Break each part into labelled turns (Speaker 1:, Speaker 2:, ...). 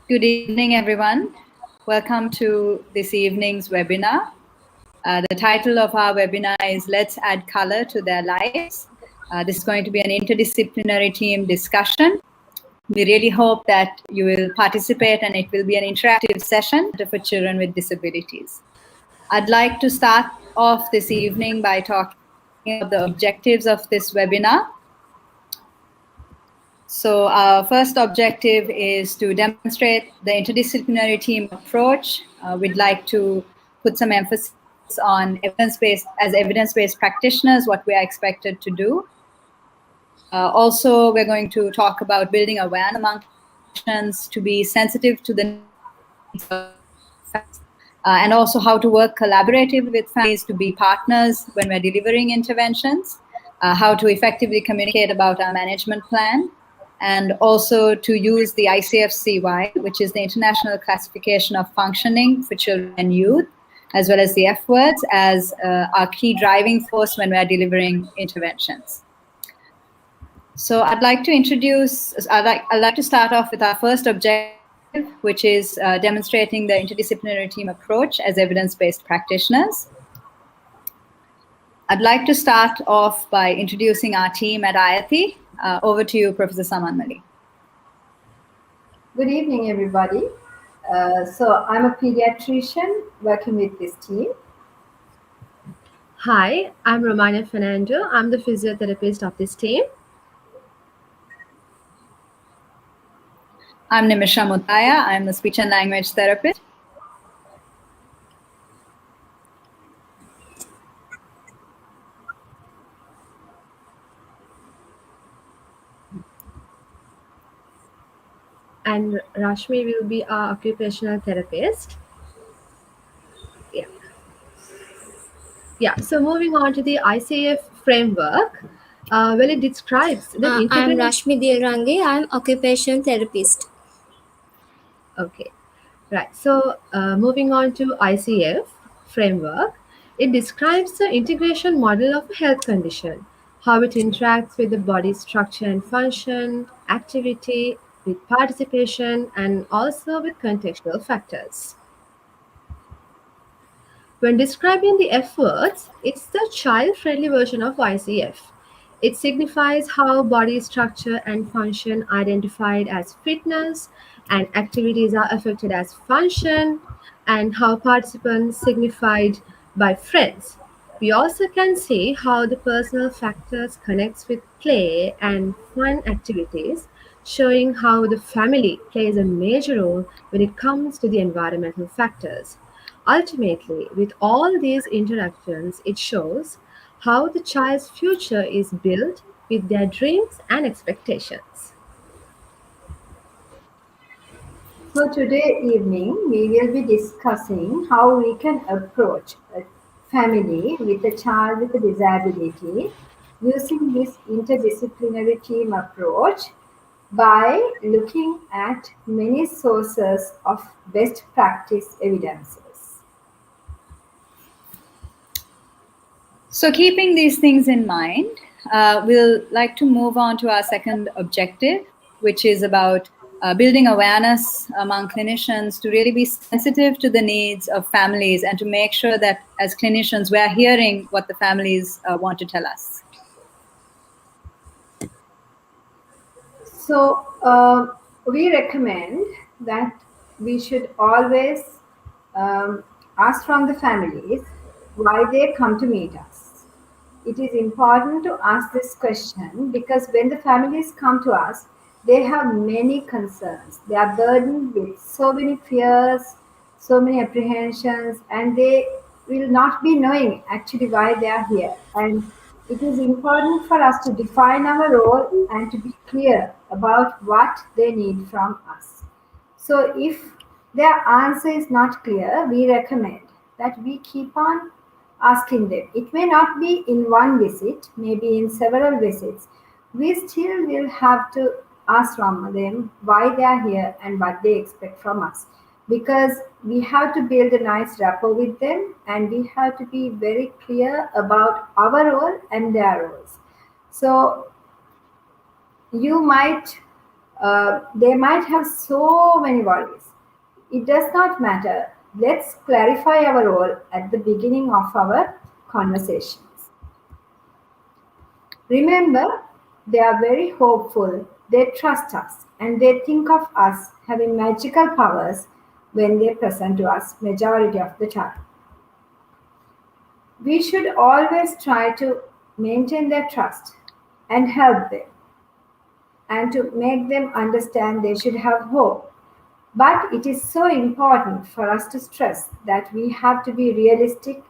Speaker 1: Good evening, everyone. Welcome to this evening's webinar. The title of our webinar is Let's Add Color to Their Lives. This is going to be an interdisciplinary team discussion. We really hope that you will participate and it will be an interactive session for children with disabilities. I'd like to start off this evening by talking about the objectives of this webinar. So our first objective is to demonstrate the interdisciplinary team approach. We'd like to put some emphasis on evidence-based practitioners, what we are expected to do. Also, we're going to talk about building awareness among clinicians to be sensitive to the needs of families, and also how to work collaboratively with families to be partners when we're delivering interventions, how to effectively communicate about our management plan, and also to use the ICF-CY, which is the International Classification of Functioning for Children and Youth, as well as the F words, as our key driving force when we're delivering interventions. So I'd like to start off with our first objective, which is demonstrating the interdisciplinary team approach as evidence-based practitioners. I'd like to start off by introducing our team at IATI. Over to you, Professor Samanmali.
Speaker 2: Good evening, everybody. So I'm a pediatrician working with this team.
Speaker 3: Hi, I'm Romana Fernando. I'm the physiotherapist of this team.
Speaker 1: I'm Nimisha Mutaya. I'm a speech and language therapist.
Speaker 3: And Rashmi will be our occupational therapist. Yeah. So moving on to the ICF framework, it describes the
Speaker 4: I'm Rashmi Dilrange. I'm occupational therapist.
Speaker 3: Okay, right. So moving on to ICF framework, it describes the integration model of a health condition, how it interacts with the body structure and function, activity, with participation, and also with contextual factors. When describing the F words, it's the child-friendly version of ICF. It signifies how body structure and function identified as fitness and activities are affected as function, and how participants signified by friends. We also can see how the personal factors connects with play and fun activities, showing how the family plays a major role when it comes to the environmental factors. Ultimately, with all these interactions, it shows how the child's future is built with their dreams and expectations.
Speaker 2: So today evening, we will be discussing how we can approach a family with a child with a disability using this interdisciplinary team approach by looking at many sources of best practice evidences.
Speaker 1: So keeping these things in mind, we'll like to move on to our second objective, which is about building awareness among clinicians to really be sensitive to the needs of families and to make sure that as clinicians, we're hearing what the families want to tell us.
Speaker 2: So we recommend that we should always ask from the families why they come to meet us. It is important to ask this question because when the families come to us, they have many concerns. They are burdened with so many fears, so many apprehensions, and they will not be knowing actually why they are here. And it is important for us to define our role and to be clear about what they need from us. So if their answer is not clear, we recommend that we keep on asking them. It may not be in one visit, maybe in several visits. We still will have to ask from them why they are here and what they expect from us. Because we have to build a nice rapport with them and we have to be very clear about our role and their roles. So you might They might have so many worries. It does not matter. Let's clarify our role at the beginning of our conversations. Remember, they are very hopeful, they trust us, and they think of us having magical powers when they present to us majority of the time. We should always try to maintain their trust and help them and to make them understand they should have hope. But it is so important for us to stress that we have to be realistic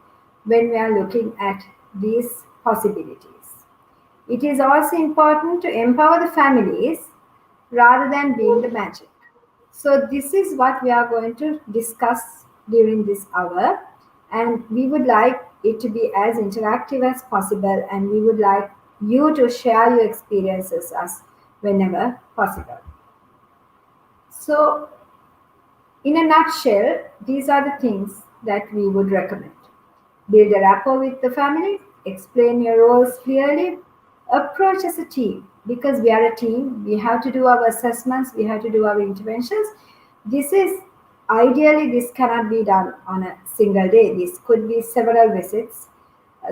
Speaker 2: when we are looking at these possibilities. It is also important to empower the families rather than being the magic. So, this is what we are going to discuss during this hour, and we would like it to be as interactive as possible, and we would like you to share your experiences as whenever possible. So, in a nutshell, these are the things that we would recommend. Build a rapport with the family, explain your roles clearly, approach as a team because we are a team. We have to do our assessments, we have to do our interventions. This is ideally, this cannot be done on a single day. This could be several visits,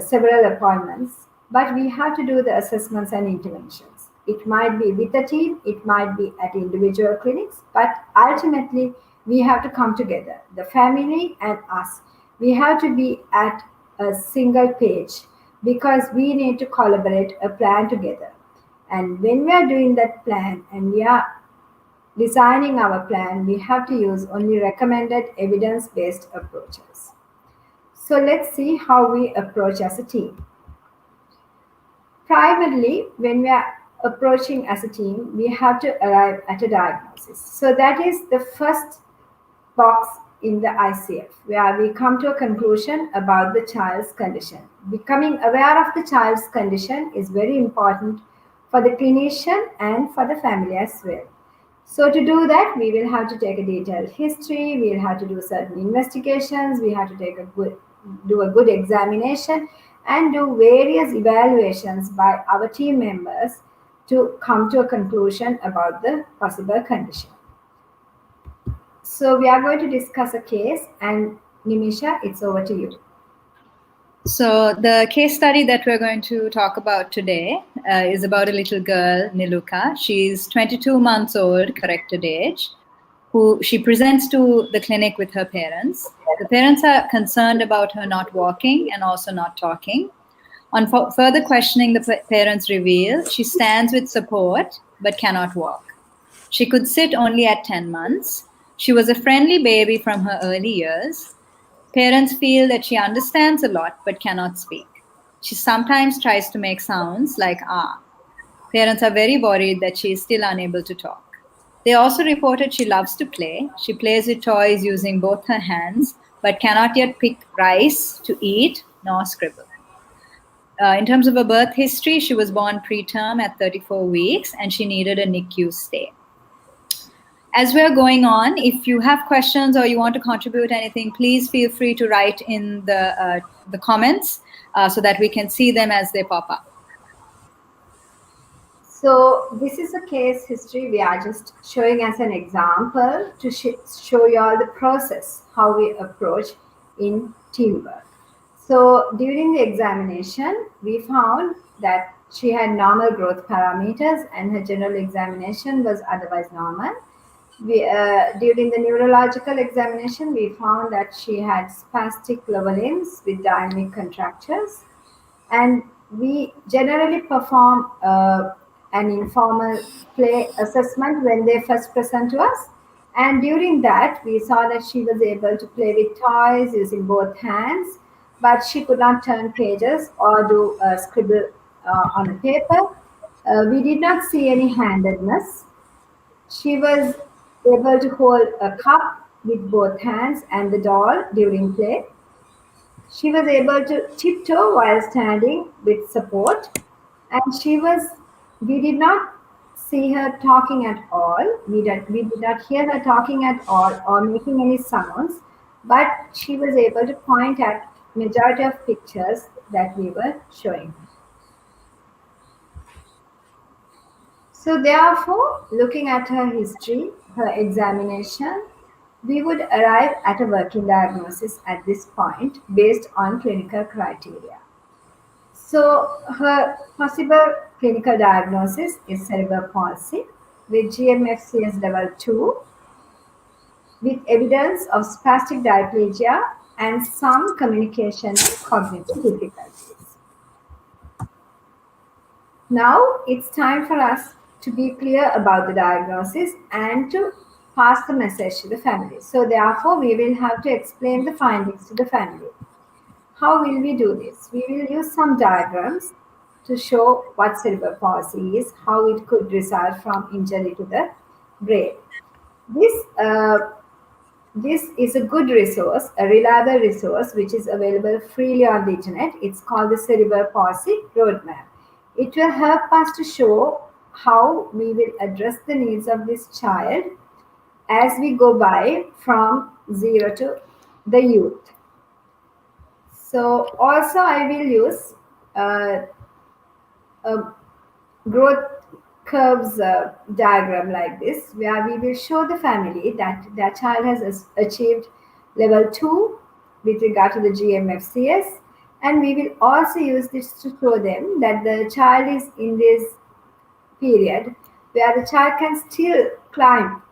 Speaker 2: several appointments, but we have to do the assessments and interventions. It might be with a team, it might be at individual clinics, but ultimately we have to come together, the family and us. We have to be at a single page because we need to collaborate a plan together. And when we are doing that plan and we are designing our plan, we have to use only recommended evidence based approaches. So let's see how we approach as a team. Primarily, when we are approaching as a team, we have to arrive at a diagnosis. So that is the first box in the ICF, where we come to a conclusion about the child's condition. Becoming aware of the child's condition is very important for the clinician and for the family as well. So to do that, we will have to take a detailed history, we will have to do certain investigations, we have to do a good examination and do various evaluations by our team members to come to a conclusion about the possible condition. So we are going to discuss a case, and Nimisha, it's over to you.
Speaker 1: So the case study that we're going to talk about today is about a little girl, Niluka. She's 22 months old, corrected age, who she presents to the clinic with her parents. The parents are concerned about her not walking and also not talking. On further questioning, the parents reveal she stands with support but cannot walk. She could sit only at 10 months. She was a friendly baby from her early years. Parents feel that she understands a lot but cannot speak. She sometimes tries to make sounds like ah. Parents are very worried that she is still unable to talk. They also reported she loves to play. She plays with toys using both her hands but cannot yet pick rice to eat nor scribble. In terms of her birth history, she was born preterm at 34 weeks and she needed a NICU stay. As we're going on, if you have questions or you want to contribute anything, please feel free to write in the comments so that we can see them as they pop up.
Speaker 2: So this is a case history we are just showing as an example to show you all the process, how we approach in teamwork. So during the examination, we found that she had normal growth parameters and her general examination was otherwise normal. During the neurological examination, we found that she had spastic lower limbs with dynamic contractures, and we generally perform an informal play assessment when they first present to us. And during that, we saw that she was able to play with toys using both hands, but she could not turn pages or do a scribble on a paper. We did not see any handedness. She was able to hold a cup with both hands and the doll during play. She was able to tiptoe while standing with support, and we did not see her talking at all. We did not hear her talking at all or making any sounds, but she was able to point at majority of pictures that we were showing. So therefore, looking at her history, her examination, we would arrive at a working diagnosis at this point based on clinical criteria. So her possible clinical diagnosis is cerebral palsy with GMFCS level 2 with evidence of spastic diplegia and some communication and cognitive difficulties. Now it's time for us to be clear about the diagnosis and to pass the message to the family. So therefore, we will have to explain the findings to the family. How will we do this? We will use some diagrams to show what cerebral palsy is, how it could result from injury to the brain. This is a good resource, a reliable resource which is available freely on the internet. It's called the Cerebral Palsy Roadmap. It will help us to show how we will address the needs of this child as we go by from zero to the youth. So also I will use a growth curves diagram like this, where we will show the family that their child has achieved level 2 with regard to the GMFCS, and we will also use this to show them that the child is in this period where the child can still climb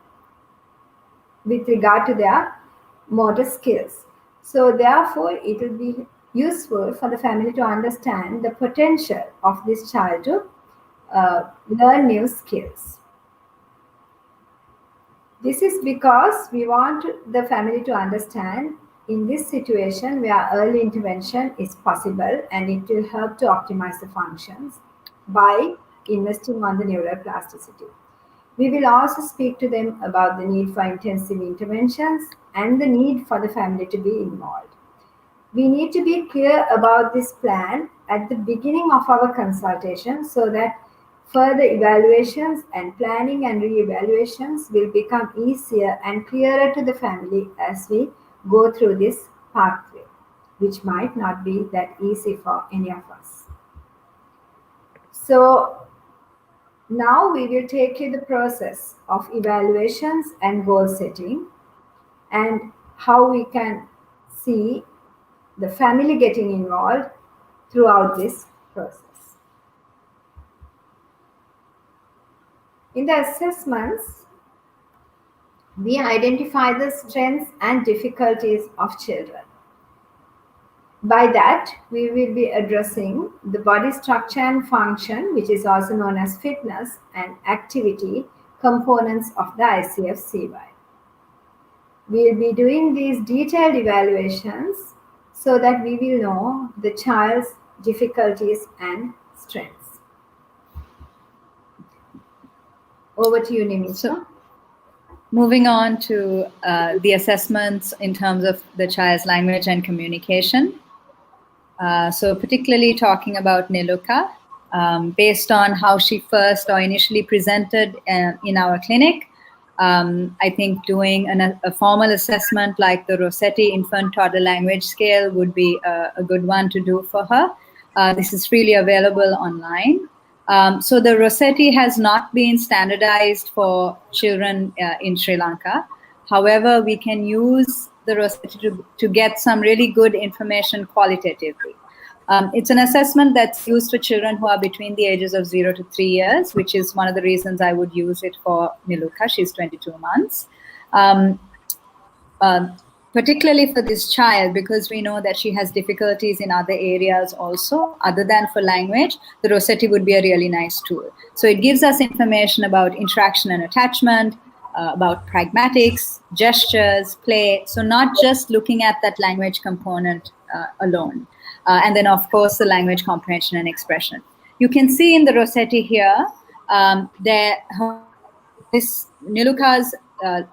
Speaker 2: with regard to their motor skills. So therefore, it will be useful for the family to understand the potential of this child to learn new skills. This is because we want the family to understand in this situation where early intervention is possible and it will help to optimize the functions by investing on the neuroplasticity. We will also speak to them about the need for intensive interventions and the need for the family to be involved. We need to be clear about this plan at the beginning of our consultation so that further evaluations and planning and re-evaluations will become easier and clearer to the family as we go through this pathway, which might not be that easy for any of us. So now we will take you the process of evaluations and goal setting and how we can see the family getting involved throughout this process. In the assessments, we identify the strengths and difficulties of children. By that, we will be addressing the body structure and function, which is also known as fitness and activity components of the ICF-CY. We will be doing these detailed evaluations so that we will know the child's difficulties and strengths. Over to you, Nimisha.
Speaker 1: So, moving on to the assessments in terms of the child's language and communication. So particularly talking about Niluka, based on how she first or initially presented in our clinic, I think doing a formal assessment like the Rossetti Infant Toddler Language Scale would be a good one to do for her. This is freely available online. So the Rossetti has not been standardized for children in Sri Lanka. However, we can use the Rossetti to get some really good information qualitatively. It's an assessment that's used for children who are between the ages of 0 to 3 years, which is one of the reasons I would use it for Niluka. She's 22 months. Particularly for this child, because we know that she has difficulties in other areas also, other than for language, the Rossetti would be a really nice tool. So it gives us information about interaction and attachment, about pragmatics, gestures, play. So not just looking at that language component alone. And then, of course, the language comprehension and expression. You can see in the Rossetti here, this Niluka's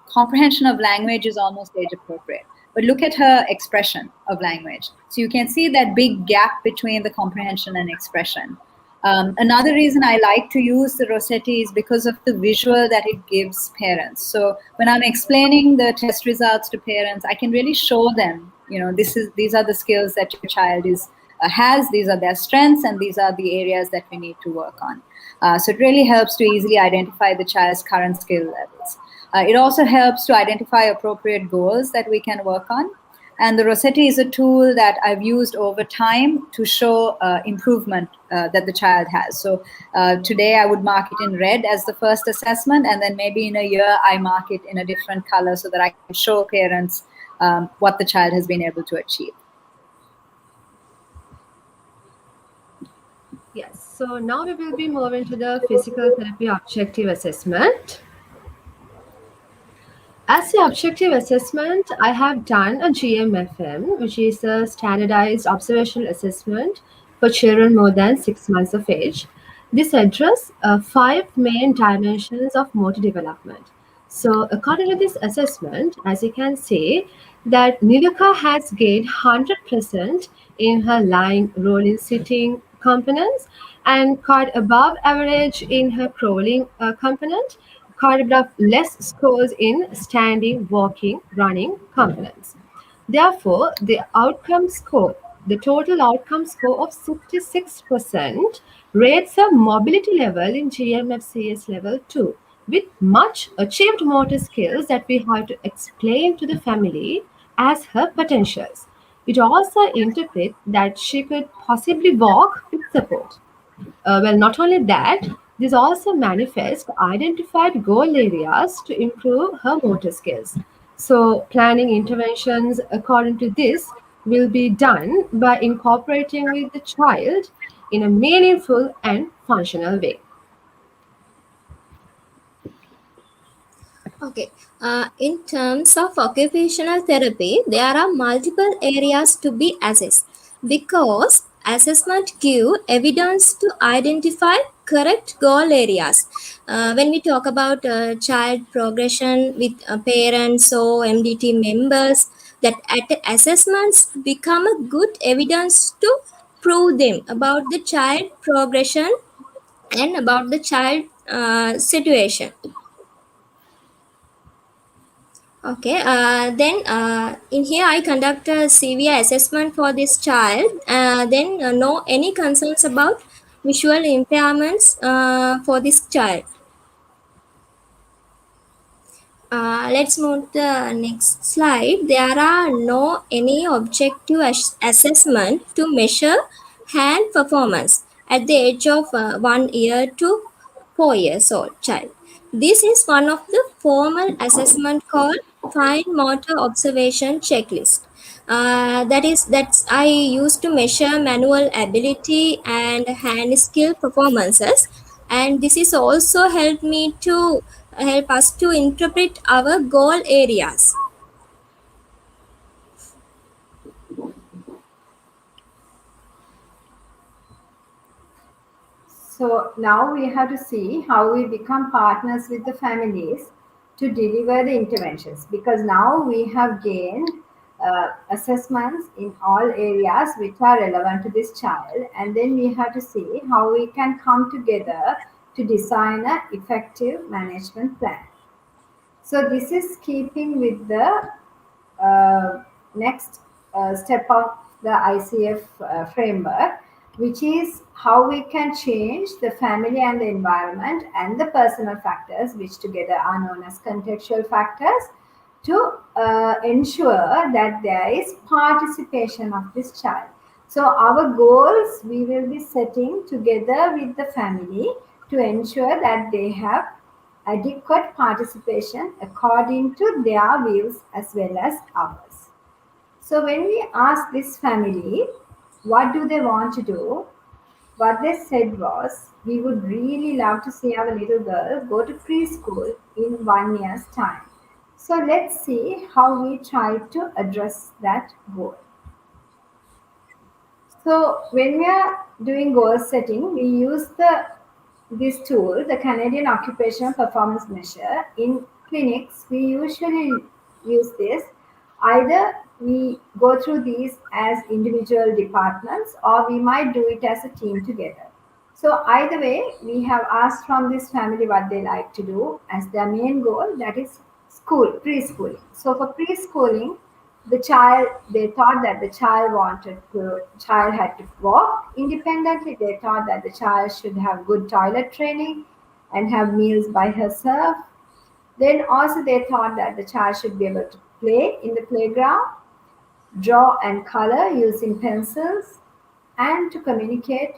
Speaker 1: comprehension of language is almost age appropriate. But look at her expression of language. So you can see that big gap between the comprehension and expression. Another reason I like to use the Rossetti is because of the visual that it gives parents. So when I'm explaining the test results to parents, I can really show them, these are the skills that your child has, these are their strengths, and these are the areas that we need to work on. So it really helps to easily identify the child's current skill levels. It also helps to identify appropriate goals that we can work on. And the Rossetti is a tool that I've used over time to show improvement that the child has. So today I would mark it in red as the first assessment, and then maybe in a year I mark it in a different color so that I can show parents what the child has been able to achieve.
Speaker 3: Yes, so now we will be moving to the physical therapy objective assessment. As the objective assessment, I have done a GMFM, which is a standardized observational assessment for children more than 6 months of age. This addresses 5 main dimensions of motor development. So, according to this assessment, as you can see, that Niluka has gained 100% in her lying, rolling, sitting components and quite above average in her crawling component, quite a bit of less scores in standing, walking, running components. Therefore, the total outcome score of 66% rates a mobility level in GMFCS level 2 with much achieved motor skills that we have to explain to the family as her potentials. It also interprets that she could possibly walk with support. Well, not only that, this also manifests identified goal areas to improve her motor skills. So, planning interventions according to this will be done by incorporating with the child in a meaningful and functional way.
Speaker 4: Okay. In terms of occupational therapy, there are multiple areas to be assessed because assessment give evidence to identify correct goal areas. When we talk about child progression with parents or MDT members, that assessments become a good evidence to prove them about the child progression and about the child situation. Okay, then in here I conduct a severe assessment for this child. Then no any concerns about visual impairments for this child. Let's move to the next slide. There are no any objective assessment to measure hand performance at the age of 1 year to 4 years old child. This is one of the formal assessment called fine motor observation checklist. That's I used to measure manual ability and hand skill performances, and this is also help us to interpret our goal areas.
Speaker 2: So now we have to see how we become partners with the families to deliver the interventions, because now we have gained assessments in all areas which are relevant to this child, and then we have to see how we can come together to design an effective management plan. So this is keeping with the next step of the ICF framework, which is how we can change the family and the environment and the personal factors, which together are known as contextual factors, to ensure that there is participation of this child. So our goals we will be setting together with the family to ensure that they have adequate participation according to their views as well as ours. So when we asked this family what do they want to do, what they said was, we would really love to see our little girl go to preschool in 1 year's time. So let's see how we try to address that goal. So when we are doing goal setting, we use this tool, the Canadian Occupational Performance Measure. In clinics, we usually use this. Either we go through these as individual departments, or we might do it as a team together. So either way, we have asked from this family what they like to do as their main goal, that is preschooling. So for preschooling, they thought that the child had to walk independently. They thought that the child should have good toilet training and have meals by herself. Then also they thought that the child should be able to play in the playground, draw and color using pencils, and to communicate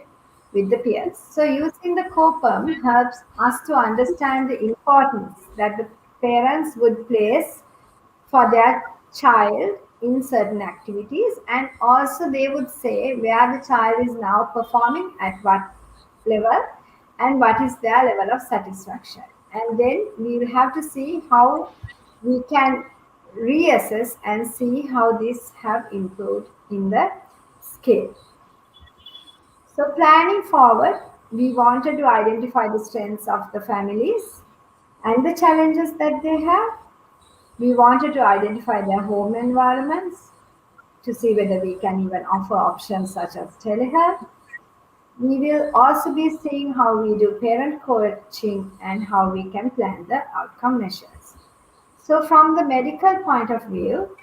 Speaker 2: with the peers. So using the COPAM helps us to understand the importance that the parents would place for their child in certain activities, and also they would say where the child is now performing at what level and what is their level of satisfaction. And then we will have to see how we can reassess and see how these have improved in the scale. So planning forward, we wanted to identify the strengths of the families and the challenges that they have. We wanted to identify their home environments to see whether we can even offer options such as telehealth. We will also be seeing how we do parent coaching and how we can plan the outcome measures. So from the medical point of view,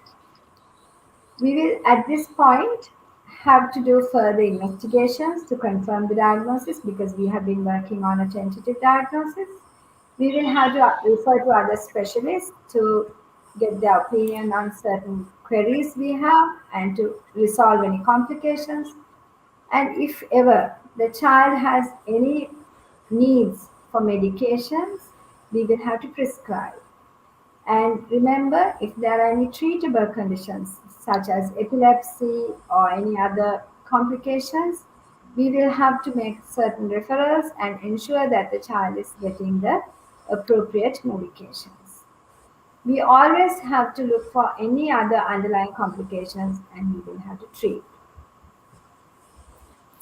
Speaker 2: we will at this point have to do further investigations to confirm the diagnosis because we have been working on a tentative diagnosis. We will have to refer to other specialists to get their opinion on certain queries we have and to resolve any complications. And if ever the child has any needs for medications, we will have to prescribe. And remember, if there are any treatable conditions such as epilepsy or any other complications, we will have to make certain referrals and ensure that the child is getting the appropriate medications. We always have to look for any other underlying complications and we will have to treat.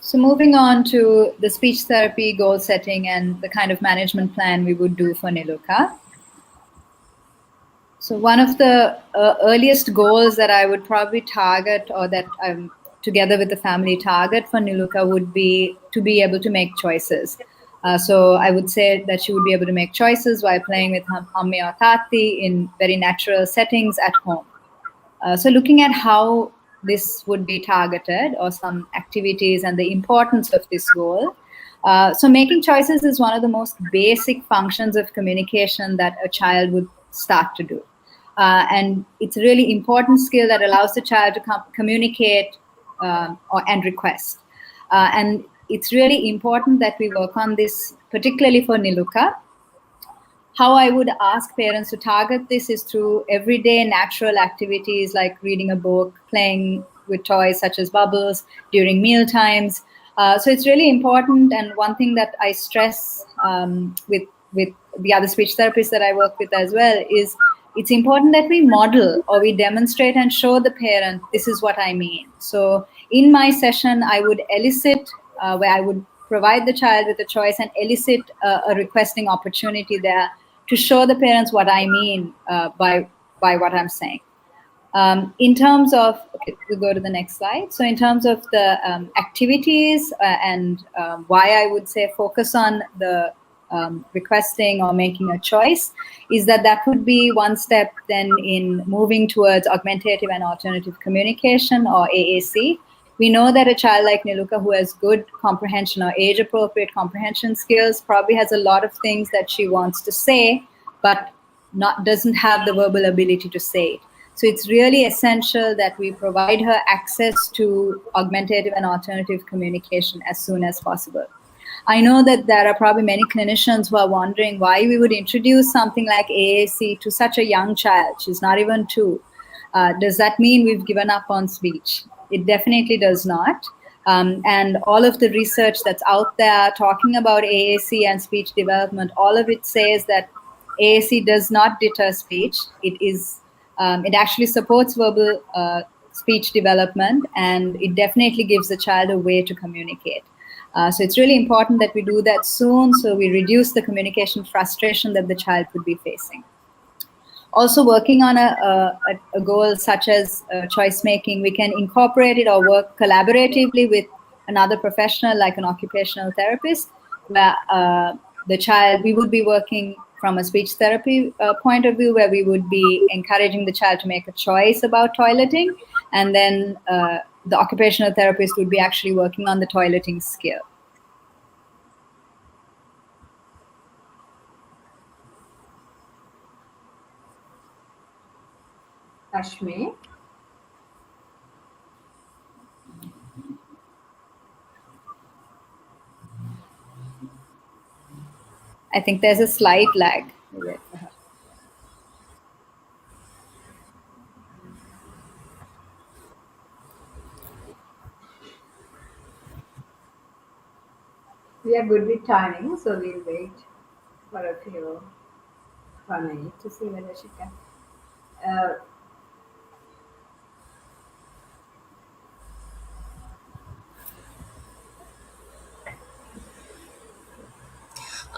Speaker 1: So moving on to the speech therapy goal setting and the kind of management plan we would do for Niluka. So one of the earliest goals that I would probably target, or that I'm together with the family target for Niluka, would be to be able to make choices. So I would say that she would be able to make choices while playing with Ammi or Tati in very natural settings at home. So looking at how this would be targeted or some activities and the importance of this goal. So making choices is one of the most basic functions of communication that a child would start to do. And it's a really important skill that allows the child to communicate and request. And it's really important that we work on this, particularly for Niluka. How I would ask parents to target this is through everyday natural activities like reading a book, playing with toys such as bubbles during meal times. So it's really important. And one thing that I stress with the other speech therapists that I work with as well is it's important that we model or we demonstrate and show the parent, this is what I mean. So in my session, I would elicit, where I would provide the child with a choice and elicit a requesting opportunity there to show the parents what I mean by what I'm saying. In terms of, okay, we'll go to the next slide. So in terms of the activities and why I would say focus on the requesting or making a choice, is that would be one step then in moving towards augmentative and alternative communication, or AAC. We know that a child like Niluka who has good comprehension or age-appropriate comprehension skills probably has a lot of things that she wants to say, but doesn't have the verbal ability to say it. So it's really essential that we provide her access to augmentative and alternative communication as soon as possible. I know that there are probably many clinicians who are wondering why we would introduce something like AAC to such a young child. She's not even 2. Does that mean we've given up on speech? It definitely does not. And all of the research that's out there talking about AAC and speech development, all of it says that AAC does not deter speech. It actually supports verbal speech development, and it definitely gives the child a way to communicate. So it's really important that we do that soon so we reduce the communication frustration that the child could be facing. Also working on a goal such as choice making, we can incorporate it or work collaboratively with another professional like an occupational therapist, where we would be working from a speech therapy point of view, where we would be encouraging the child to make a choice about toileting, and then the occupational therapist would be actually working on the toileting skill.
Speaker 2: Rashmi?
Speaker 1: I think there's a slight lag. We'll wait for her.
Speaker 2: We are good with timing, so we'll wait for a minute to see whether she can. Uh,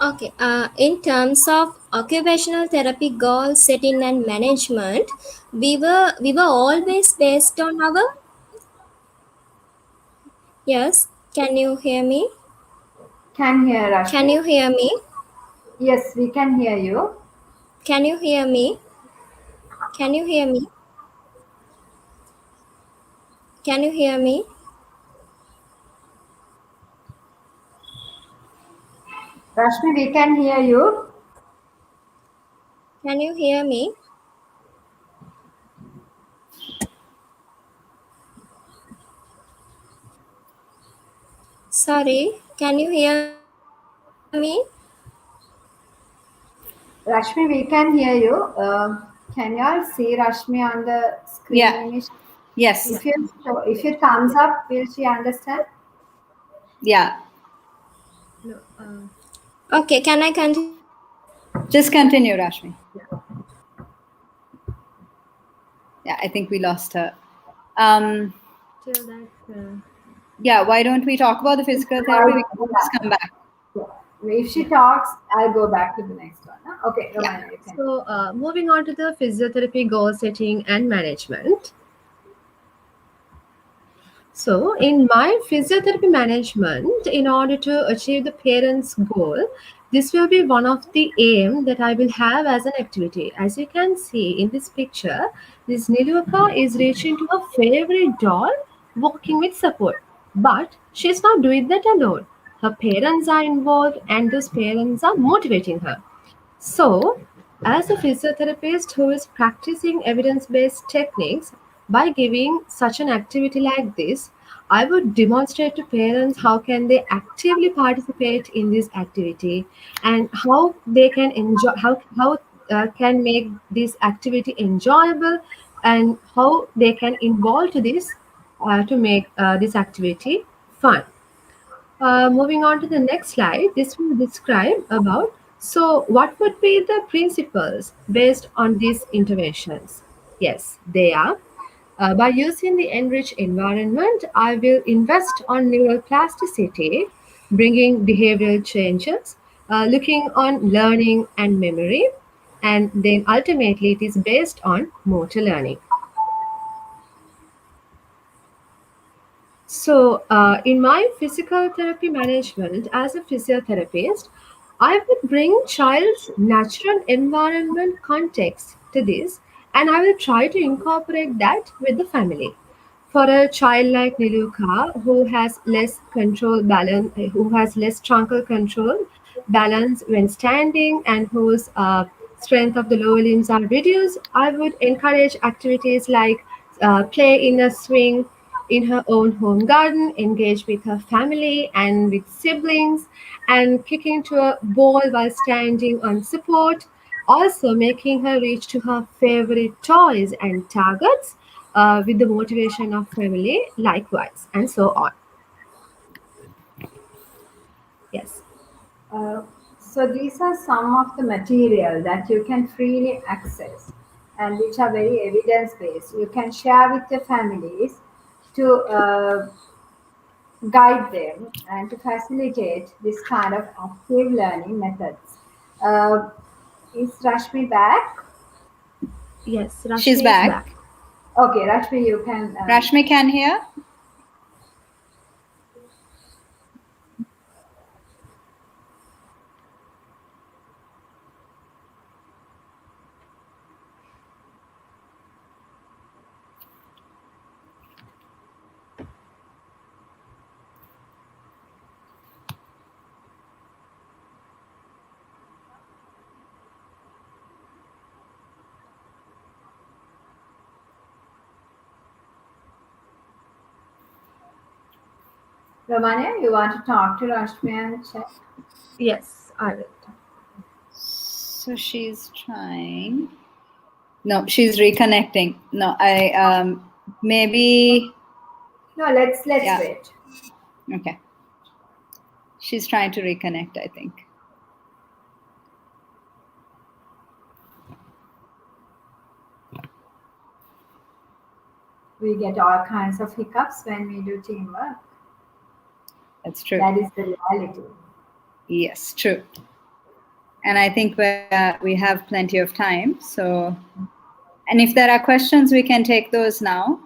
Speaker 4: Okay, in terms of occupational therapy goal setting and management, we were always based on our. Yes, can you hear me?
Speaker 2: can hear Rashmi?
Speaker 4: Can you hear me?
Speaker 2: Yes, we can hear you.
Speaker 4: Can you hear me? Can you hear me? Can you hear me?
Speaker 2: Rashmi, we can hear you.
Speaker 4: Can you hear me? Sorry, can you hear me?
Speaker 2: Rashmi, we can hear you. Can you all see Rashmi on the screen?
Speaker 1: Yeah. Yes.
Speaker 2: If you thumbs up, will she understand?
Speaker 1: Yeah.
Speaker 3: No,
Speaker 4: Okay, can I continue?
Speaker 1: Just continue, Rashmi. Yeah, I think we lost her.
Speaker 3: till that.
Speaker 1: Yeah, why don't we talk about the physical therapy? We can just come back.
Speaker 2: If she talks, I'll go back to the next one. Huh? Okay, Romana, you can.
Speaker 3: So, moving on to the physiotherapy goal setting and management. So, in my physiotherapy management, in order to achieve the parents' goal, this will be one of the aim that I will have as an activity. As you can see in this picture, this Niluka is reaching to her favorite doll, walking with support. But she's not doing that alone. Her parents are involved, and those parents are motivating her. So, as a physiotherapist who is practicing evidence based techniques, by giving such an activity like this, I would demonstrate to parents how can they actively participate in this activity and how they can enjoy how can make this activity enjoyable and how they can involve to this to make this activity fun. Moving on to the next slide, this will describe about so what would be the principles based on these interventions? Yes, they are. By using the enriched environment, I will invest on neuroplasticity, bringing behavioral changes, looking on learning and memory, and then ultimately it is based on motor learning. So, in my physical therapy management as a physiotherapist, I would bring child's natural environment context to this, and I will try to incorporate that with the family. For a child like Niluka, who has less control balance, who has less truncal control balance when standing, and whose strength of the lower limbs are reduced, I would encourage activities like play in a swing in her own home garden, engage with her family and with siblings, and kicking to a ball while standing on support, also making her reach to her favorite toys and targets with the motivation of family, likewise, and so on. Yes.
Speaker 2: Uh, so these are some of the material that you can freely access and which are very evidence based. You can share with your families to guide them and to facilitate this kind of active learning methods. Uh, is Rashmi back?
Speaker 3: Yes,
Speaker 1: She's
Speaker 3: Rashmi is
Speaker 1: back.
Speaker 3: back.
Speaker 2: Okay, Rashmi, you can.
Speaker 1: Rashmi can hear?
Speaker 2: Romania, you want to talk to Rashmi and check?
Speaker 3: Yes, I will.
Speaker 1: So she's trying. No, she's reconnecting. No, I maybe
Speaker 2: No, let's
Speaker 1: yeah.
Speaker 2: wait.
Speaker 1: Okay. She's trying to reconnect, I think.
Speaker 2: We get all kinds of hiccups when we do teamwork.
Speaker 1: That's true.
Speaker 2: That is the reality.
Speaker 1: Yes, true. And I think we have plenty of time. So, and if there are questions, we can take those now.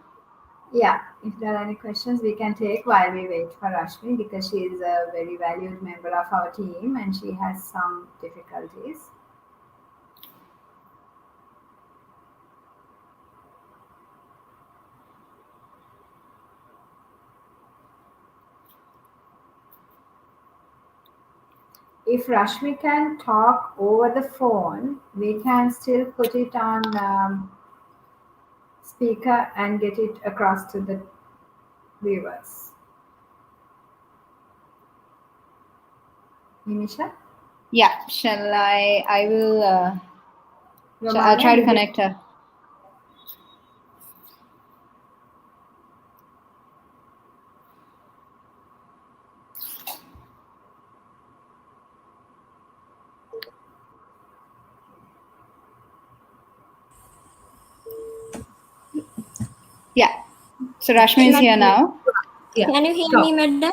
Speaker 2: Yeah, if there are any questions, we can take while we wait for Rashmi because she is a very valued member of our team and she has some difficulties. If Rashmi can talk over the phone, we can still put it on speaker and get it across to the viewers. Nimisha?
Speaker 1: Yeah, shall I? I will. I'll
Speaker 2: Romania,
Speaker 1: try to
Speaker 2: you
Speaker 1: connect her. Yeah. So Rashmi is here now.
Speaker 3: Yeah.
Speaker 4: Can you hear
Speaker 3: Talk.
Speaker 4: me, madam?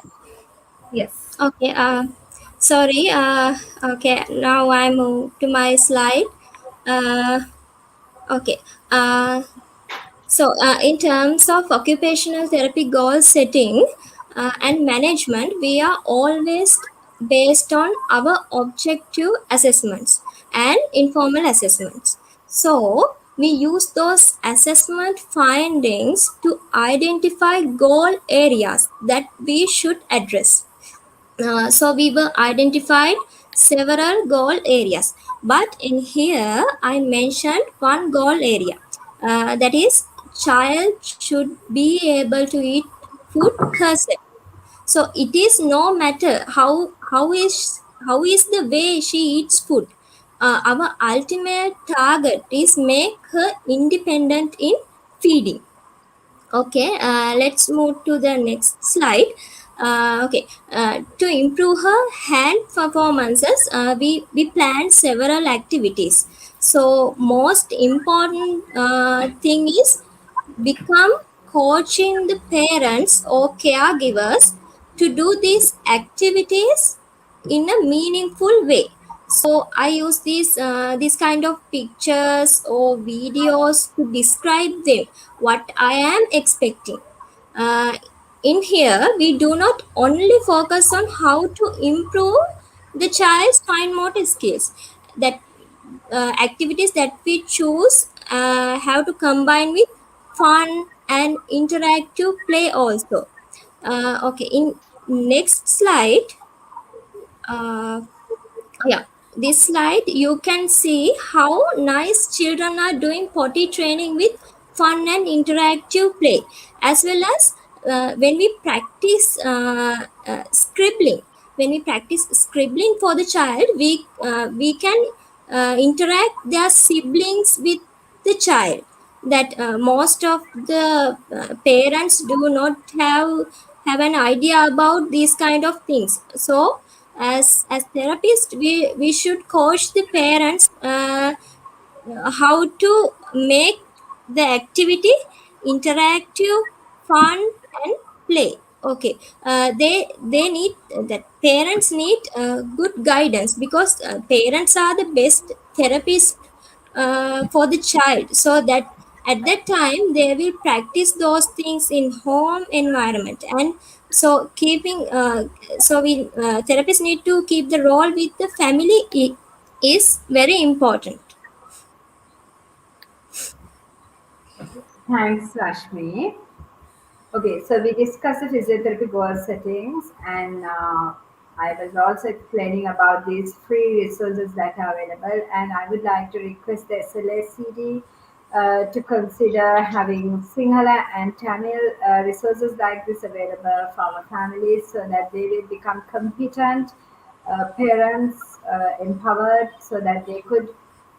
Speaker 3: Yes.
Speaker 4: Okay. Sorry. Okay. Now I move to my slide. Uh, okay. In terms of occupational therapy goal setting and management, we are always based on our objective assessments and informal assessments. So, we use those assessment findings to identify goal areas that we should address. We were identified several goal areas, but in here I mentioned one goal area, that is child should be able to eat food herself. So it is no matter how is the way she eats food. Our ultimate target is make her independent in feeding. Okay, let's move to the next slide. To improve her hand performances, we planned several activities. So, most important thing is become coaching the parents or caregivers to do these activities in a meaningful way. So I use these kind of pictures or videos to describe them what I am expecting. uh, in here we do not only focus on how to improve the child's fine motor skills. That activities that we choose have to combine with fun and interactive play also. Okay, in next slide, uh, yeah, this slide you can see how nice children are doing potty training with fun and interactive play, as well as when we practice scribbling. When we practice scribbling for the child, we can interact their siblings with the child. That most of the parents do not have an idea about these kind of things. So as therapists we should coach the parents how to make the activity interactive, fun and play. Okay, they need that parents need good guidance, because parents are the best therapists for the child, so that at that time they will practice those things in home environment. And so keeping so we therapists need to keep the role with the family is very important.
Speaker 2: Thanks, Rashmi. Okay, so we discussed the physiotherapy goal settings, and I was also explaining about these free resources that are available. And I would like to request the SLACD to consider having Sinhala and Tamil resources like this available for our families so that they will become competent parents, empowered so that they could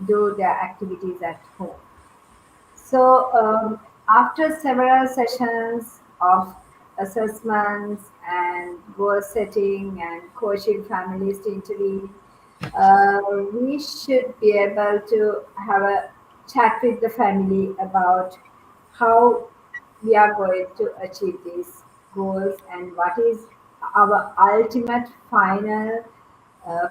Speaker 2: do their activities at home. So, after several sessions of assessments and goal setting and coaching families to intervene, we should be able to have a chat with the family about how we are going to achieve these goals and what is our ultimate final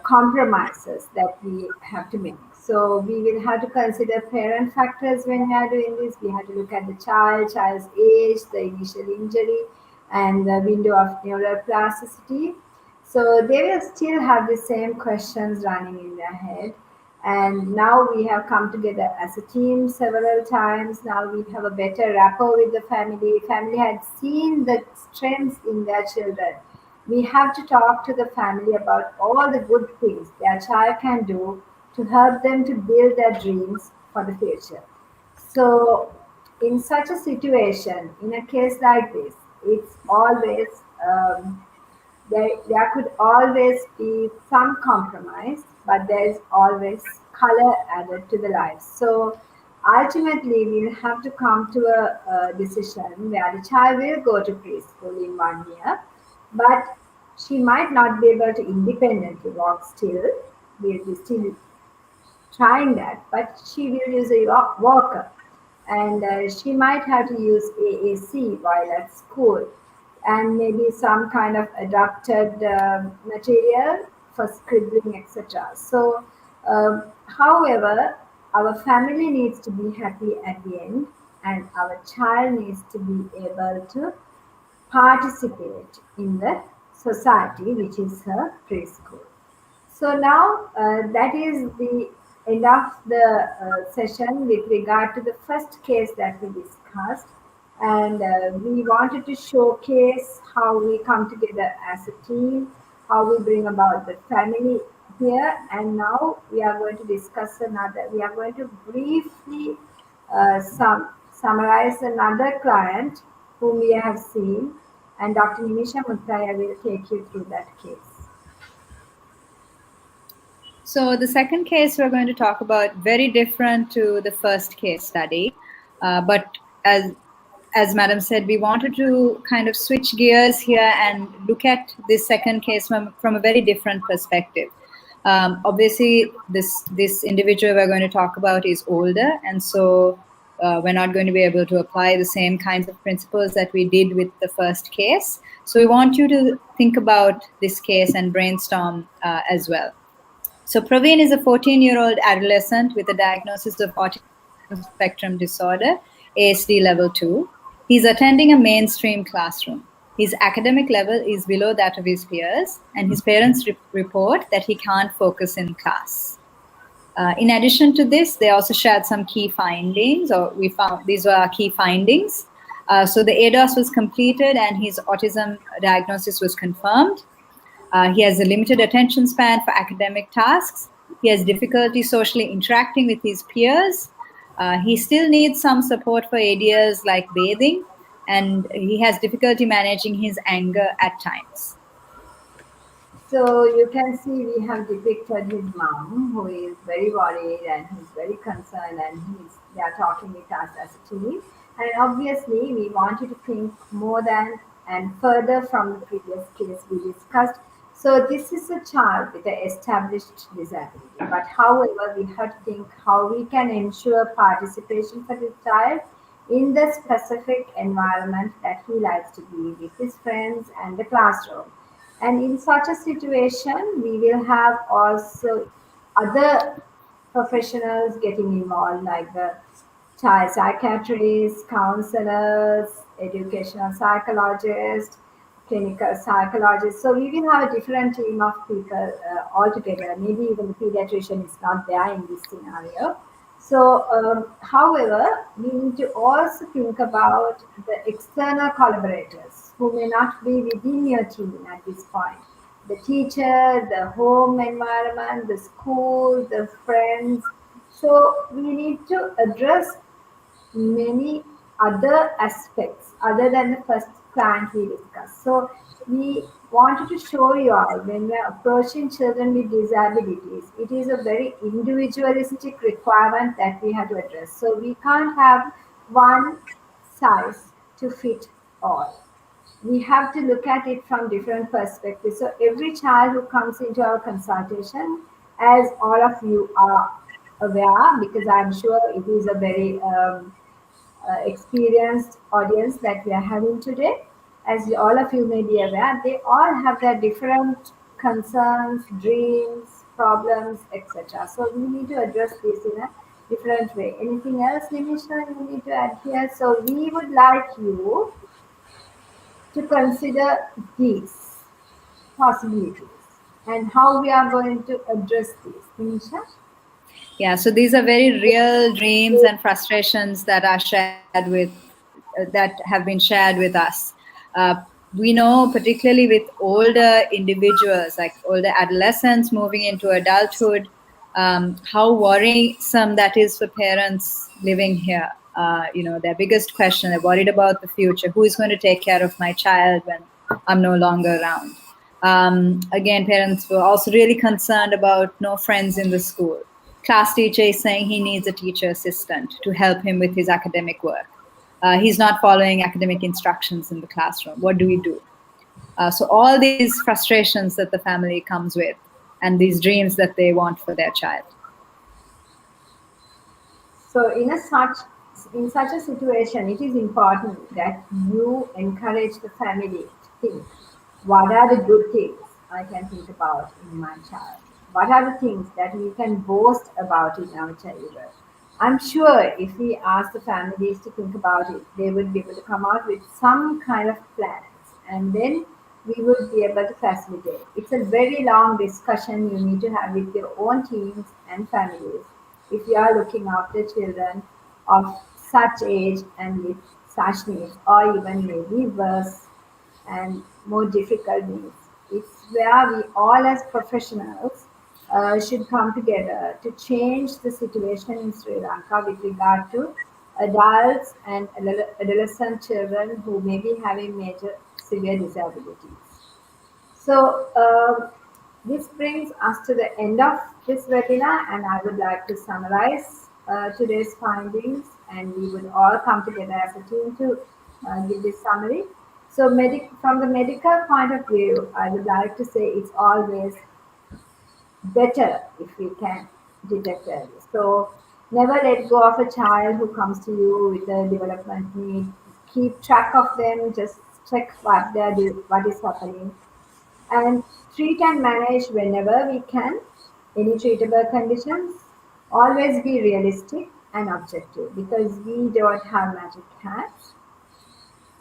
Speaker 2: compromises that we have to make. So we will have to consider parent factors when we are doing this. We have to look at the child's age, the initial injury, and the window of neuroplasticity. So they will still have the same questions running in their head. And now we have come together as a team several times. Now we have a better rapport with the family. Family had seen the strengths in their children. We have to talk to the family about all the good things their child can do to help them to build their dreams for the future. So, in such a situation, in a case like this, it's always there could always be some compromise, but there's always color added to the life. So ultimately, we'll have to come to a decision where the child will go to preschool in 1 year, but she might not be able to independently walk still. We'll be still trying that, but she will use a walker and she might have to use AAC while at school and maybe some kind of adapted material for scribbling, etc. So, however, our family needs to be happy at the end, and our child needs to be able to participate in the society, which is her preschool. So now that is the end of the session with regard to the first case that we discussed. And we wanted to showcase how we come together as a team, how we bring about the family here. And now we are going to discuss another, we are going to briefly summarize another client whom we have seen. And Dr. Nimisha Muttaya will take you through that case.
Speaker 1: So the second case we're going to talk about very different to the first case study, but as Madam said, we wanted to kind of switch gears here and look at this second case from a very different perspective. Obviously, this individual we're going to talk about is older, and so we're not going to be able to apply the same kinds of principles that we did with the first case. So we want you to think about this case and brainstorm as well. So Praveen is a 14-year-old adolescent with a diagnosis of autism spectrum disorder, ASD level 2. He's attending a mainstream classroom. His academic level is below that of his peers, and his parents report that he can't focus in class. In addition to this, they also shared some key findings, or we found these were our key findings. So the ADOS was completed and his autism diagnosis was confirmed. He has a limited attention span for academic tasks. He has difficulty socially interacting with his peers. He still needs some support for areas like bathing, and he has difficulty managing his anger at times.
Speaker 2: So you can see we have depicted his mom, who is very worried and who's very concerned, and they are talking with us as a team. And obviously, we want you to think more than and further from the previous case we discussed. So this is a child with an established disability, but however, we have to think how we can ensure participation for this child in the specific environment that he likes to be with his friends and the classroom. And in such a situation, we will have also other professionals getting involved, like the child psychiatrists, counselors, educational psychologists, clinical psychologists. So we will have a different team of people altogether. Maybe even the pediatrician is not there in this scenario. So, however, we need to also think about the external collaborators who may not be within your team at this point. The teacher, the home environment, the school, the friends. So we need to address many other aspects other than the first plant we discussed. So we wanted to show you all when we are approaching children with disabilities, it is a very individualistic requirement that we have to address. So we can't have one size to fit all. We have to look at it from different perspectives. So every child who comes into our consultation, as all of you are aware, because I'm sure it is a very experienced audience that we are having today, as all of you may be aware, they all have their different concerns, dreams, problems, etc. So we need to address this in a different way. Anything else, Nimisha, you need to add here? So we would like you to consider these possibilities and how we are going to address these. Nisha?
Speaker 1: Yeah, so these are very real dreams and frustrations that are shared with, that have been shared with us. Uh, we know, particularly with older individuals, like older adolescents moving into adulthood, how worrisome that is for parents living here. Their biggest question, they're worried about the future. Who is going to take care of my child when I'm no longer around? Again, parents were also really concerned about no friends in the school. Class teacher is saying he needs a teacher assistant to help him with his academic work. He's not following academic instructions in the classroom. What do we do? So all these frustrations that the family comes with, and these dreams that they want for their child.
Speaker 2: So in such a situation, it is important that you encourage the family to think, what are the good things I can think about in my child? What are the things that we can boast about in our children? I'm sure if we ask the families to think about it, they would be able to come out with some kind of plans, and then we would be able to facilitate. It's a very long discussion you need to have with your own teams and families if you are looking after children of such age and with such needs, or even maybe worse and more difficult needs. It's where we all as professionals should come together to change the situation in Sri Lanka with regard to adults and adolescent children who may be having major severe disabilities. So this brings us to the end of this webinar, and I would like to summarize today's findings, and we would all come together as a team to give this summary. So from the medical point of view, I would like to say it's always better if we can detect early. So never let go of a child who comes to you with a development need. Keep track of them, just check what is happening, and treat and manage whenever we can any treatable conditions. Always be realistic and objective because we don't have magic hands.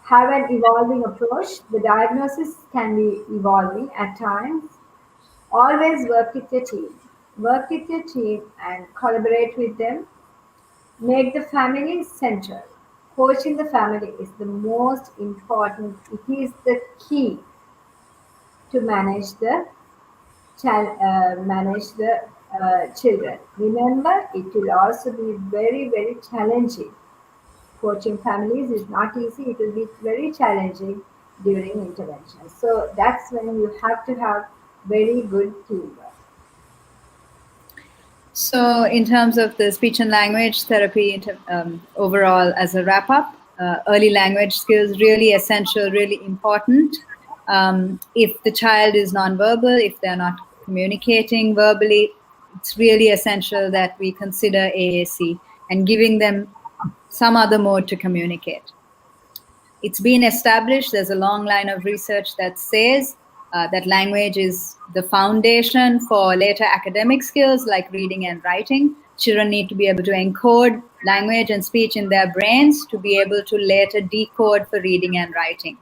Speaker 2: Have an evolving approach. The diagnosis can be evolving at times. Always work with your team. Work with your team and collaborate with them. Make the family central. Coaching the family is the most important. It is the key to manage the children. Remember, it will also be very, very challenging. Coaching families is not easy. It will be very challenging during intervention. So that's when you have to have very good teamwork.
Speaker 1: So, in terms of the speech and language therapy, overall, as a wrap up, early language skills really essential, really important. If the child is nonverbal, if they're not communicating verbally, it's really essential that we consider AAC and giving them some other mode to communicate. It's been established, there's a long line of research that says that language is the foundation for later academic skills like reading and writing. Children need to be able to encode language and speech in their brains to be able to later decode for reading and writing.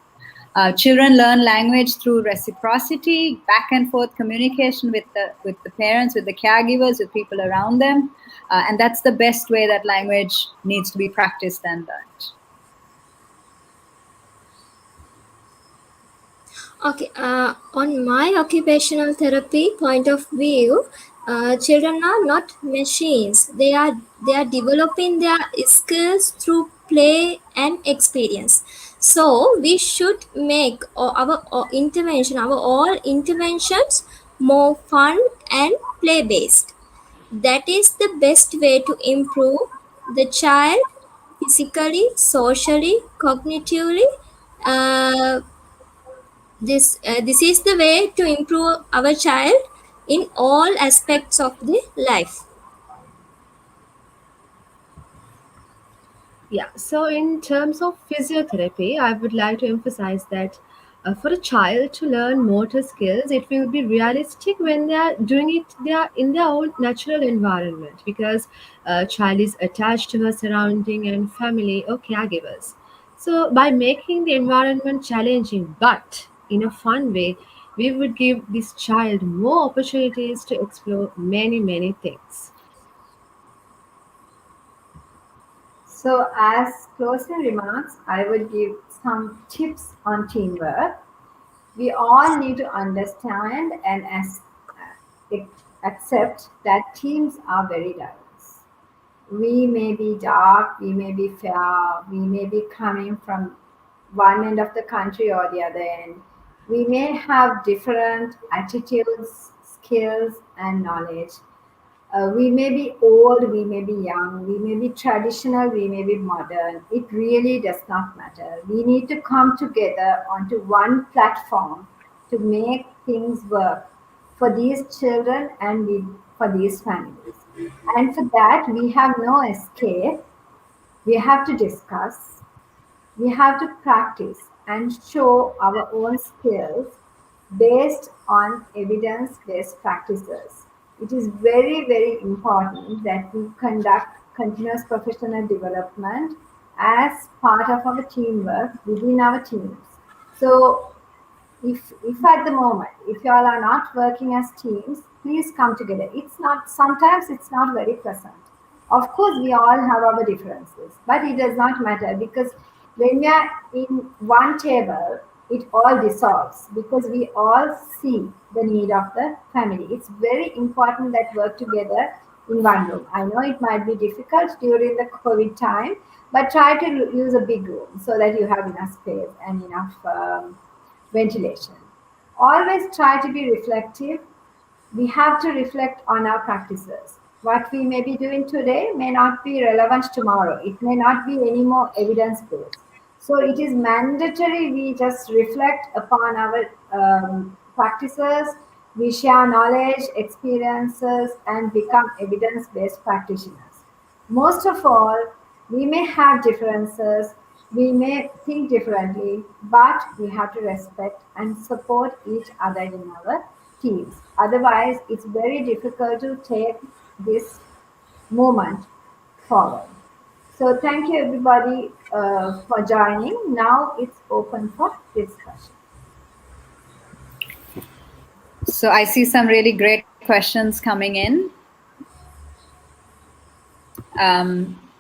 Speaker 1: Children learn language through reciprocity, back and forth communication with the parents, with the caregivers, with people around them. And that's the best way that language needs to be practiced and learned.
Speaker 4: Okay, on my occupational therapy point of view, children are not machines. They are developing their skills through play and experience. So we should make our intervention, our all interventions more fun and play based. That is the best way to improve the child physically, socially, cognitively. Uh, this is the way to improve our child in all aspects of the life.
Speaker 3: Yeah, so in terms of physiotherapy, I would like to emphasize that for a child to learn motor skills, it will be realistic when they are doing it they are in their own natural environment, because a child is attached to her surrounding and family or caregivers. So by making the environment challenging but in a fun way, we would give this child more opportunities to explore many things.
Speaker 2: So, as closing remarks, I would give some tips on teamwork. We all need to understand and accept that teams are very diverse. We may be dark, we may be fair, we may be coming from one end of the country or the other end. We may have different attitudes, skills, and knowledge. We may be old, we may be young, we may be traditional, we may be modern. It really does not matter. We need to come together onto one platform to make things work for these children and for these families. And for that, we have no escape. We have to discuss, we have to practice and show our own skills based on evidence based practices. It is very important that we conduct continuous professional development as part of our teamwork within our teams. So if at the moment, if you all are not working as teams, please come together. It's not, sometimes it's not very pleasant. Of course we all have our differences, but it does not matter, because when we are in one table, it all dissolves because we all see the need of the family. It's very important that work together in one room. I know it might be difficult during the COVID time, but try to use a big room so that you have enough space and enough ventilation. Always try to be reflective. We have to reflect on our practices. What we may be doing today may not be relevant tomorrow. It may not be any more evidence based. So it is mandatory we just reflect upon our practices, we share knowledge, experiences, and become evidence based practitioners. Most of all, we may have differences, we may think differently, but we have to respect and support each other in our teams. Otherwise, it's very difficult to take this movement forward. So, thank you everybody for joining. Now it's open for discussion.
Speaker 1: So I see some really great questions coming in.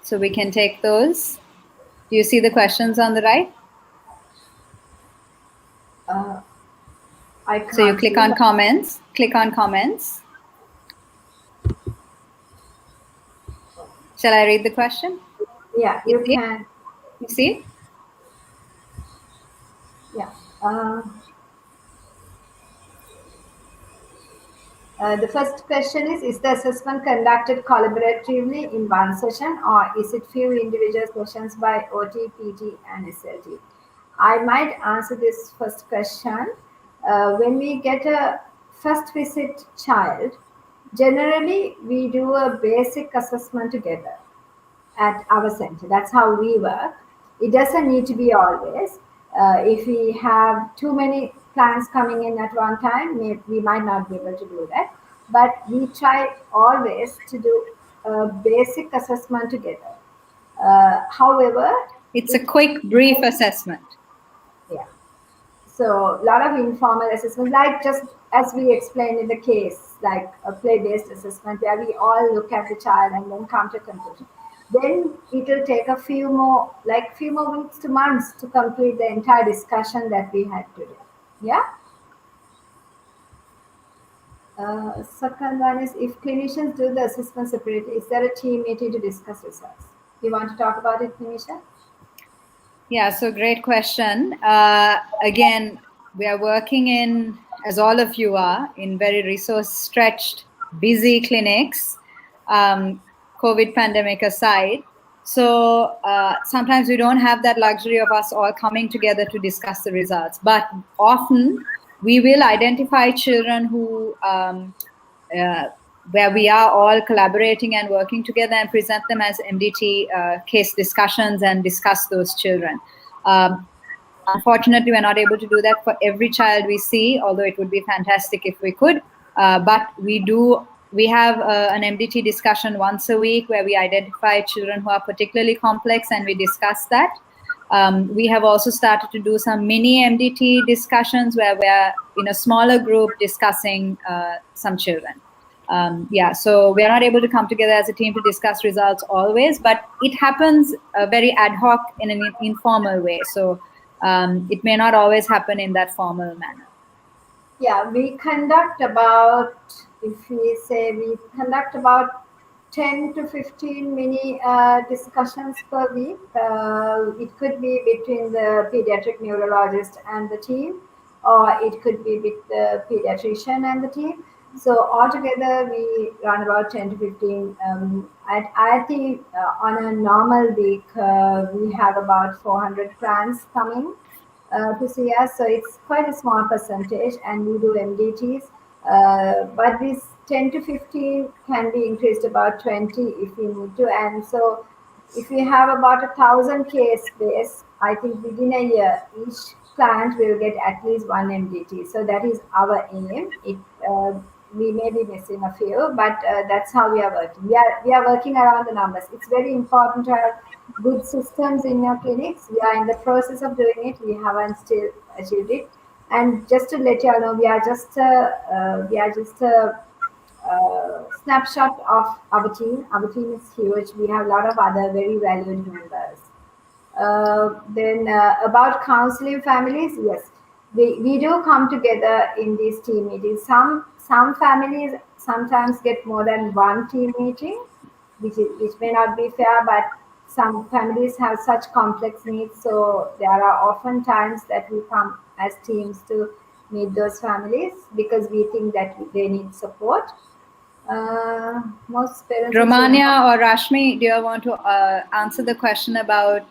Speaker 1: So we can take those. Do you see the questions on the right?
Speaker 2: I can't
Speaker 1: So you click
Speaker 2: see,
Speaker 1: on
Speaker 2: but
Speaker 1: comments. Click on comments. Shall I read the question?
Speaker 2: yeah,
Speaker 1: You
Speaker 2: you
Speaker 1: see?
Speaker 2: can.
Speaker 1: You see?
Speaker 2: Yeah. The first question is the assessment conducted collaboratively in one session, or is it few individual sessions by OT, PT, and SLT? I might answer this first question. When we get a first visit child, generally we do a basic assessment together at our center. That's how we work. It doesn't need to be always. If we have too many plans coming in at one time, we might not be able to do that. But we try always to do a basic assessment together. However,
Speaker 1: It's a
Speaker 2: it
Speaker 1: quick, brief assessment.
Speaker 2: yeah. So a lot of informal assessment, like just as we explained in the case, like a play-based assessment where we all look at the child and then come to conclusion. Then it will take a few more weeks to months to complete the entire discussion that we had today. Yeah. Second one is, if clinicians do the assessment separately, is there a team meeting to discuss results? You want to talk about it, Nimisha?
Speaker 1: Yeah, so great question. Again, we are working in, as all of you are, in very resource stretched, busy clinics, um, COVID pandemic aside. So sometimes we don't have that luxury of us all coming together to discuss the results. But often we will identify children who uh, where we are all collaborating and working together and present them as MDT case discussions and discuss those children. Unfortunately, we're not able to do that for every child we see, although it would be fantastic if we could. But we do. We have an MDT discussion once a week where we identify children who are particularly complex and we discuss that. We have also started to do some mini MDT discussions where we're in a smaller group discussing some children. Yeah, so we are not able to come together as a team to discuss results always, but it happens very ad hoc in an informal way. So it may not always happen in that formal manner.
Speaker 2: Yeah, we conduct about, if we say, we conduct about 10 to 15 mini discussions per week. It could be between the pediatric neurologist and the team, or it could be with the pediatrician and the team. So altogether, we run about 10 to 15. I think on a normal week, we have about 400 plans coming to see us. So it's quite a small percentage, and we do MDTs. But this 10 to 15 can be increased about 20 if we need to. And so if we have about 1,000 case base, I think within a year, each client will get at least one MDT. So that is our aim. We may be missing a few, but that's how we are working. We are working around the numbers. It's very important to have good systems in your clinics. We are in the process of doing it. We haven't still achieved it. And just to let you all know, we are just a snapshot of our team. Our team is huge. We have a lot of other very valued members. Then about counseling families, yes, we do come together in these team meetings. Some families sometimes get more than one team meeting, which may not be fair, but some families have such complex needs, so there are often times that we come as teams to meet those families because we think that they need support. Most parents in Sri
Speaker 1: Romania
Speaker 2: Lanka.
Speaker 1: or Rashmi, do you want to answer the question about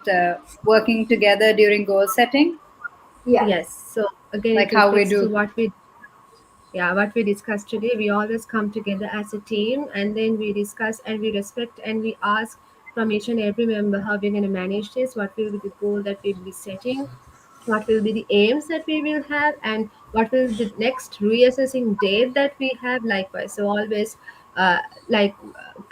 Speaker 1: working together during goal setting?
Speaker 2: Yeah.
Speaker 3: Yes. So again,
Speaker 1: Like
Speaker 3: it
Speaker 1: how we
Speaker 3: reflects to
Speaker 1: do.
Speaker 3: what we discussed today. We always come together as a team, and then we discuss and we respect and we ask from each and every member how we're going to manage this, what will be the goal that we'll be setting, what will be the aims that we will have, and what will the next reassessing date that we have likewise. So always uh,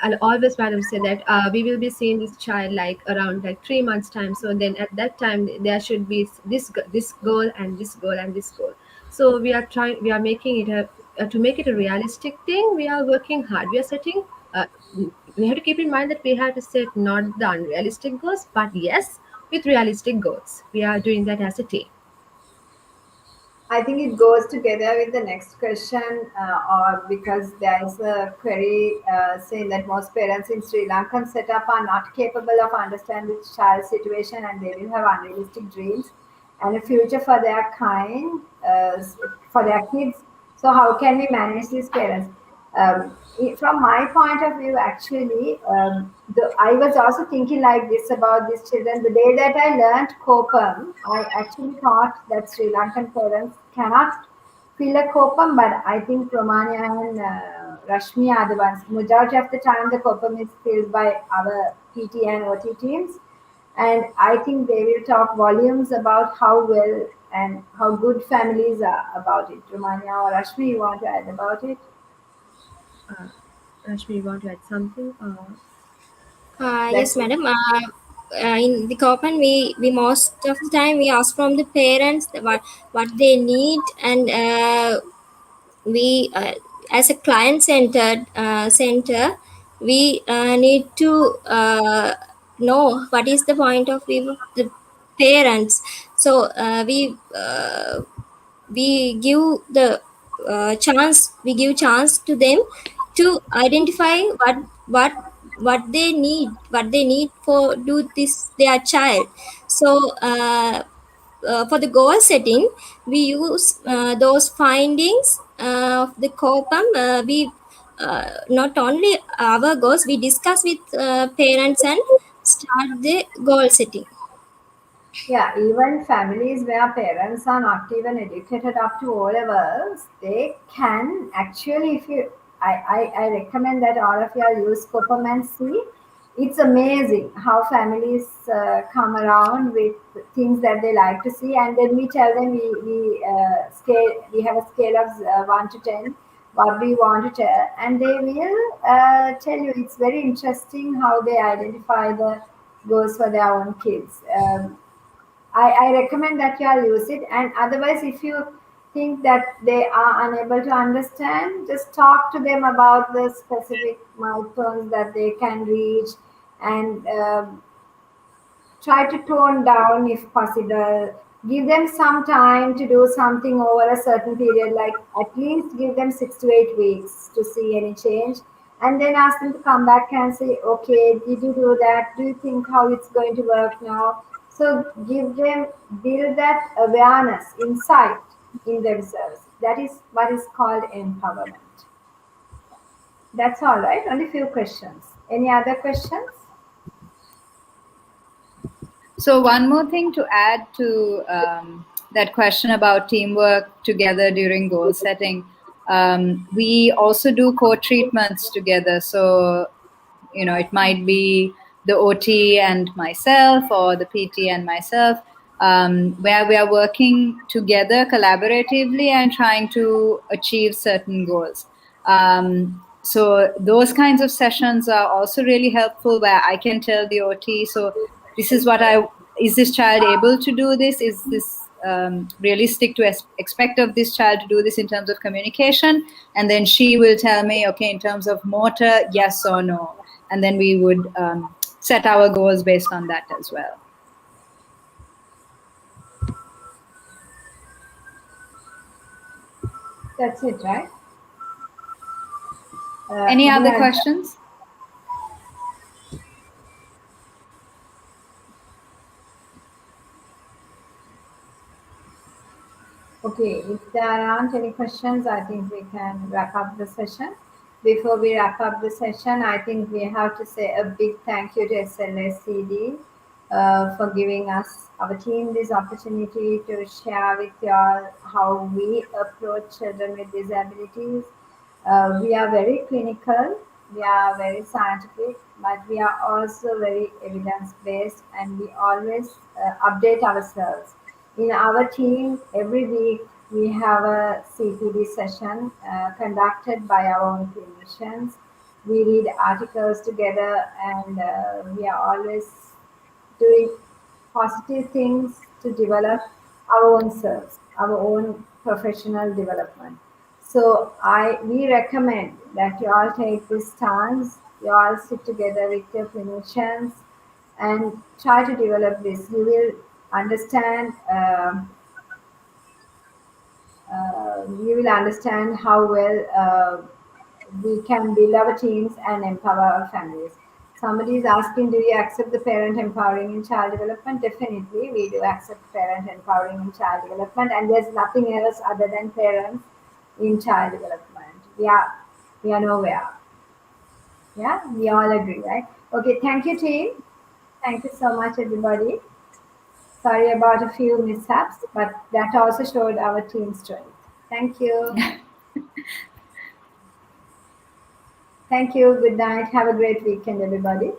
Speaker 3: I'll always madam say that we will be seeing this child like around like 3 months time, so then at that time there should be this goal and this goal and this goal. So we are making it to make it a realistic thing. We are working hard, we are setting uh, we have to keep in mind that we have to set not the unrealistic goals, but yes, with realistic goals. We are doing that as a team.
Speaker 2: I think it goes together with the next question, or because there is a query saying that most parents in Sri Lankan setup are not capable of understanding the child's situation, and they will have unrealistic dreams and a future for their kind, for their kids. So, how can we manage these parents? From my point of view, actually, I was also thinking like this about these children. The day that I learned Kopam, I actually thought that Sri Lankan parents cannot fill a Kopam, but I think Romania and Rashmi are the ones. Majority of the time, the Kopam is filled by our PT and OT teams. And I think they will talk volumes about how well and how good families are about it. Romania or Rashmi, you want to add about it?
Speaker 3: Uh, Rashmi, you want to add something?
Speaker 2: Like,
Speaker 4: Yes, madam. In the Copan, we most of the time we ask from the parents what they need, and we as a client centered center, we need to know what is the point of view of the parents. So we we give the chance, we give chance to them to identify what what they need for do this their child. So for the goal setting, we use those findings of the COPAM. We not only our goals, we discuss with parents and start the goal setting.
Speaker 2: Yeah, even families where parents are not even educated up to O levels, they can actually, if you, I recommend that all of you use Copam and see. It's amazing how families come around with things that they like to see, and then we tell them we have a scale of 1 to 10 what do you want to tell, and they will tell you. It's very interesting how they identify the goals for their own kids. I recommend that you all use it. And otherwise, if you think that they are unable to understand, just talk to them about the specific milestones that they can reach, and try to tone down if possible. Give them some time to do something over a certain period, like at least give them 6 to 8 weeks to see any change. And then ask them to come back and say, okay, did you do that? Do you think how it's going to work now? So give them, build that awareness, insight in themselves. That is what is called empowerment. That's all right. Only few questions. Any other questions?
Speaker 1: So one more thing to add to that question about teamwork together during goal setting. We also do co-treatments together. So, it might be the OT and myself, or the PT and myself, where we are working together collaboratively and trying to achieve certain goals. So those kinds of sessions are also really helpful, where I can tell the OT, so this is what is this child able to do this? Is this realistic to expect of this child to do this in terms of communication? And then she will tell me, okay, in terms of motor, yes or no. And then we would set our goals based on that as well.
Speaker 2: That's it, right?
Speaker 1: Any other
Speaker 2: Yeah.
Speaker 1: questions?
Speaker 2: Okay, if there aren't any questions, I think we can wrap up the session. Before we wrap up the session, I think we have to say a big thank you to SLSCD for giving us, our team, this opportunity to share with you all how we approach children with disabilities. We are very clinical, we are very scientific, but we are also very evidence based, and we always update ourselves. In our team, every week we have a CPD session conducted by our own clinicians. We read articles together, and we are always doing positive things to develop our own selves, our own professional development. So we recommend that you all take this chance, you all sit together with your clinicians and try to develop this. You will understand. You will understand how well we can build our teams and empower our families. Somebody is asking, do you accept the parent empowering in child development? Definitely, we do accept parent empowering in child development, and there's nothing else other than parents in child development. We are nowhere. Yeah, we all agree, right? Okay, thank you, team. Thank you so much, everybody. Sorry about a few mishaps, but that also showed our team strength. Thank you. Thank you. Good night. Have a great weekend, everybody.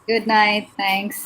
Speaker 1: Good night. Thanks.